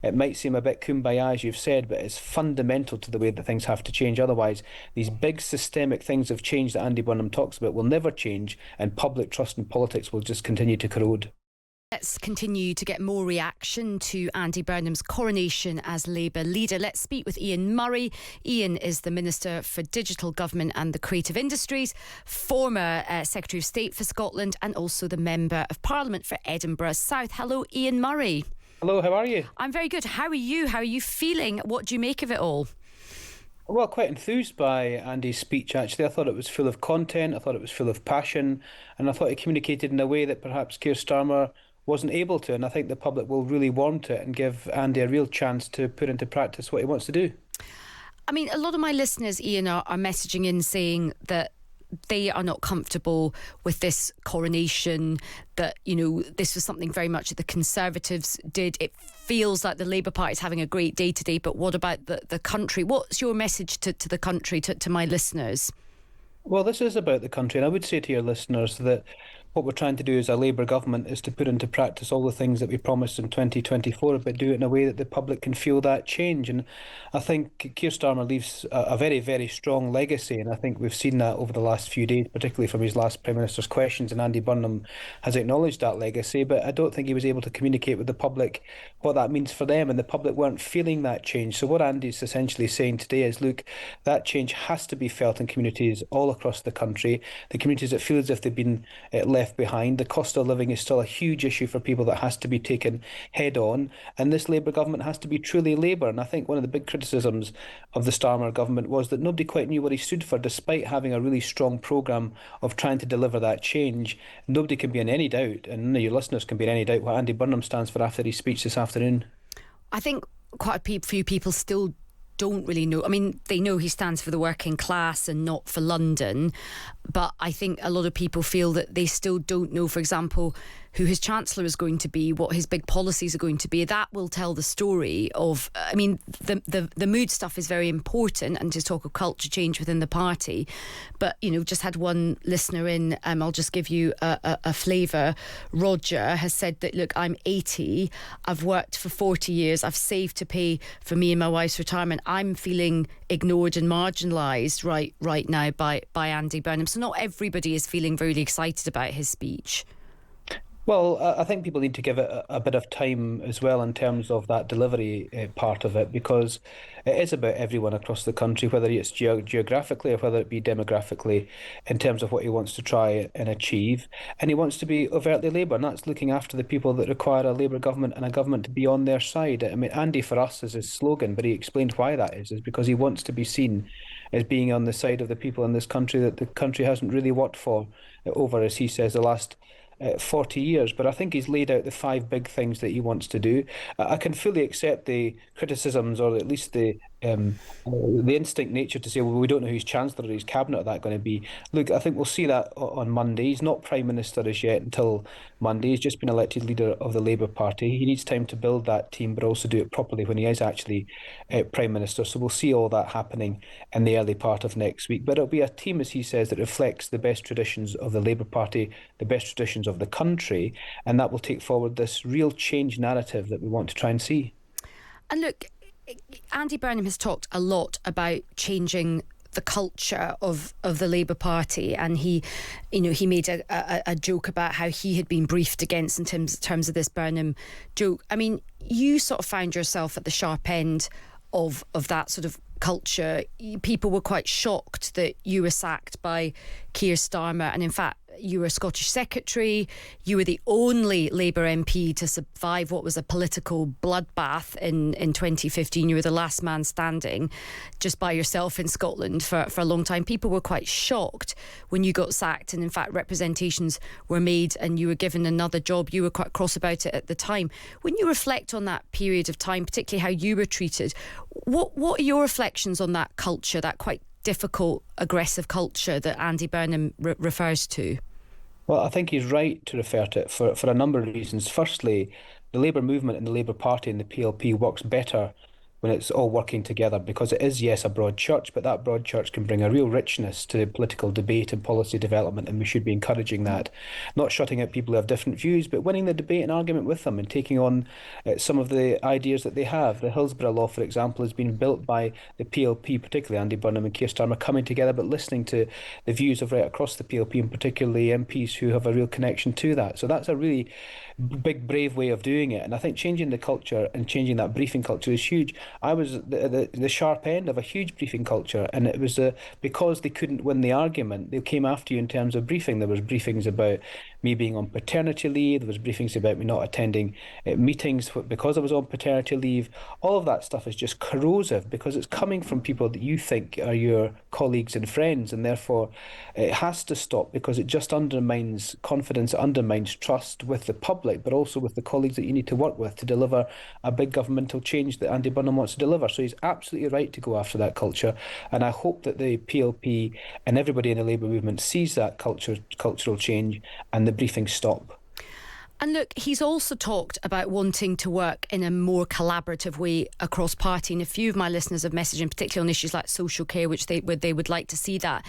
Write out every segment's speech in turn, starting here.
It might seem a bit kumbaya, as you've said, but it's fundamental to the way that things have to change. Otherwise, these big systemic things of change that Andy Burnham talks about will never change, and public trust in politics will just continue to corrode. Let's continue to get more reaction to Andy Burnham's coronation as Labour leader. Let's speak with Ian Murray. Ian is the Minister for Digital Government and the Creative Industries, former Secretary of State for Scotland, and also the Member of Parliament for Edinburgh South. Hello, Ian Murray. Hello, how are you? I'm very good. How are you? How are you feeling? What do you make of it all? Well, quite enthused by Andy's speech, actually. I thought it was full of content, I thought it was full of passion, and I thought he communicated in a way that perhaps Keir Starmer wasn't able to. And I think the public will really warm to it and give Andy a real chance to put into practice what he wants to do. I mean, a lot of my listeners, Ian, are messaging in saying that they are not comfortable with this coronation, that, you know, this was something very much that the Conservatives did. It feels like the Labour Party is having a great day today, but what about the country? What's your message to the country, to my listeners? Well, this is about the country, and I would say to your listeners that what we're trying to do as a Labour government is to put into practice all the things that we promised in 2024, but do it in a way that the public can feel that change. And I think Keir Starmer leaves a very, very strong legacy, and I think we've seen that over the last few days, particularly from his last Prime Minister's questions, and Andy Burnham has acknowledged that legacy, but I don't think he was able to communicate with the public what that means for them, and the public weren't feeling that change. So what Andy's essentially saying today is, look, that change has to be felt in communities all across the country, the communities that feel as if they've been left behind. The cost of living is still a huge issue for people that has to be taken head on, and this Labour government has to be truly Labour. And I think one of the big criticisms of the Starmer government was that nobody quite knew what he stood for, despite having a really strong programme of trying to deliver that change. Nobody can be in any doubt, and none of your listeners can be in any doubt, what Andy Burnham stands for after his speech this afternoon. I think quite a few people still don't really know. I mean, they know he stands for the working class and not for London, but I think a lot of people feel that they still don't know, for example, who his Chancellor is going to be, what his big policies are going to be. That will tell the story of, I mean, the mood stuff is very important, and to talk of culture change within the party. But, you know, just had one listener in, I'll just give you a flavour. Roger has said that, look, I'm 80, I've worked for 40 years, I've saved to pay for me and my wife's retirement. I'm feeling ignored and marginalised right now by Andy Burnham. So not everybody is feeling really excited about his speech. Well, I think people need to give it a bit of time as well in terms of that delivery part of it, because it is about everyone across the country, whether it's geographically or whether it be demographically, in terms of what he wants to try and achieve. And he wants to be overtly Labour, and that's looking after the people that require a Labour government and a government to be on their side. I mean, Andy for us is his slogan, but he explained why that is because he wants to be seen as being on the side of the people in this country that the country hasn't really worked for over, as he says, the last 40 years. But I think he's laid out the five big things that he wants to do. I can fully accept the criticisms, or at least the instinct nature to say, well, we don't know who's Chancellor or who's Cabinet are that going to be. Look, I think we'll see that on Monday. He's not Prime Minister as yet until Monday. He's just been elected leader of the Labour Party. He needs time to build that team, but also do it properly when he is actually Prime Minister. So we'll see all that happening in the early part of next week. But it'll be a team, as he says, that reflects the best traditions of the Labour Party, the best traditions of the country, and that will take forward this real change narrative that we want to try and see. And look, Andy Burnham has talked a lot about changing the culture of the Labour Party, and he made a joke about how he had been briefed against in terms of this Burnham joke. I mean, you sort of found yourself at the sharp end of that sort of culture. People were quite shocked that you were sacked by Keir Starmer, and in fact you were Scottish Secretary. You were the only Labour MP to survive what was a political bloodbath in 2015. You were the last man standing just by yourself in Scotland for a long time. People were quite shocked when you got sacked, and in fact representations were made and you were given another job. You were quite cross about it at the time. When you reflect on that period of time, particularly how you were treated, what are your reflections on that culture, that quite difficult, aggressive culture that Andy Burnham refers to? Well, I think he's right to refer to it for a number of reasons. Firstly, the Labour movement and the Labour Party and the PLP works better when it's all working together, because it is, yes, a broad church, but that broad church can bring a real richness to political debate and policy development, and we should be encouraging that. Not shutting out people who have different views, but winning the debate and argument with them and taking on some of the ideas that they have. The Hillsborough Law, for example, has been built by the PLP, particularly Andy Burnham and Keir Starmer, coming together, but listening to the views of right across the PLP, and particularly MPs who have a real connection to that. So that's a really big, brave way of doing it. And I think changing the culture and changing that briefing culture is huge. I was at the sharp end of a huge briefing culture, and it was because they couldn't win the argument, they came after you in terms of briefing. There was briefings about me being on paternity leave. There was briefings about me not attending meetings because I was on paternity leave. All of that stuff is just corrosive because it's coming from people that you think are your colleagues and friends, and therefore it has to stop because it just undermines confidence, it undermines trust with the public, but also with the colleagues that you need to work with to deliver a big governmental change that Andy Burnham wants to deliver. So he's absolutely right to go after that culture, and I hope that the PLP and everybody in the Labour movement sees that cultural change and the briefings stop. And look, he's also talked about wanting to work in a more collaborative way across party. And a few of my listeners have messaged, in particular on issues like social care, which they would like to see that.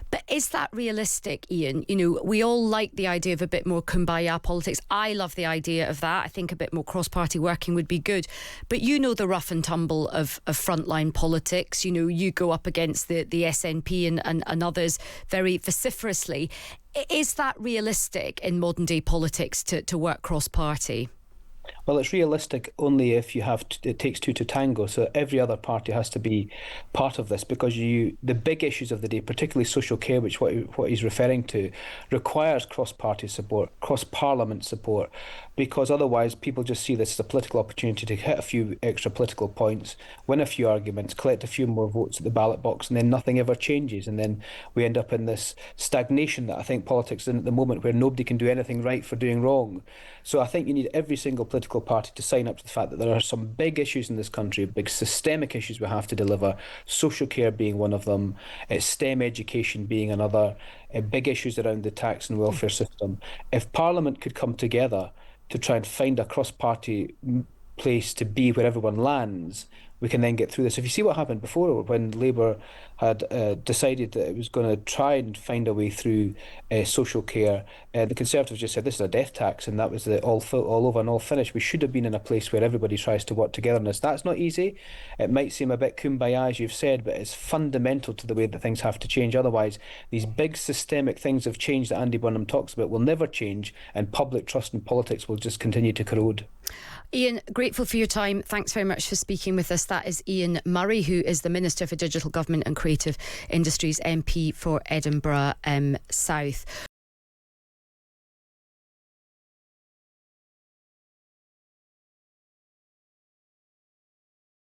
But is that realistic, Ian? You know, we all like the idea of a bit more kumbaya politics. I love the idea of that. I think a bit more cross-party working would be good. But you know the rough and tumble of frontline politics. You know, you go up against the SNP and others very vociferously. Is that realistic in modern day politics to work cross-party? Well, it's realistic only if you have it takes two to tango. So every other party has to be part of this, because the big issues of the day, particularly social care, which what he's referring to, requires cross-party support, cross-parliament support, because otherwise people just see this as a political opportunity to hit a few extra political points, win a few arguments, collect a few more votes at the ballot box, and then nothing ever changes. And then we end up in this stagnation that I think politics is in at the moment, where nobody can do anything right for doing wrong. So I think you need every single political party to sign up to the fact that there are some big issues in this country, big systemic issues we have to deliver, social care being one of them, STEM education being another, big issues around the tax and welfare system. If Parliament could come together to try and find a cross-party place to be where everyone lands, we can then get through this. If you see what happened before, when Labour had decided that it was going to try and find a way through social care, the Conservatives just said this is a death tax, and that was the all over and all finished. We should have been in a place where everybody tries to work together on this. That's not easy. It might seem a bit kumbaya, as you've said, but it's fundamental to the way that things have to change. Otherwise, these big systemic things of change that Andy Burnham talks about will never change, and public trust in politics will just continue to corrode. Ian, grateful for your time. Thanks very much for speaking with us. That is Ian Murray, who is the Minister for Digital Government and Creative Industries, MP for Edinburgh South.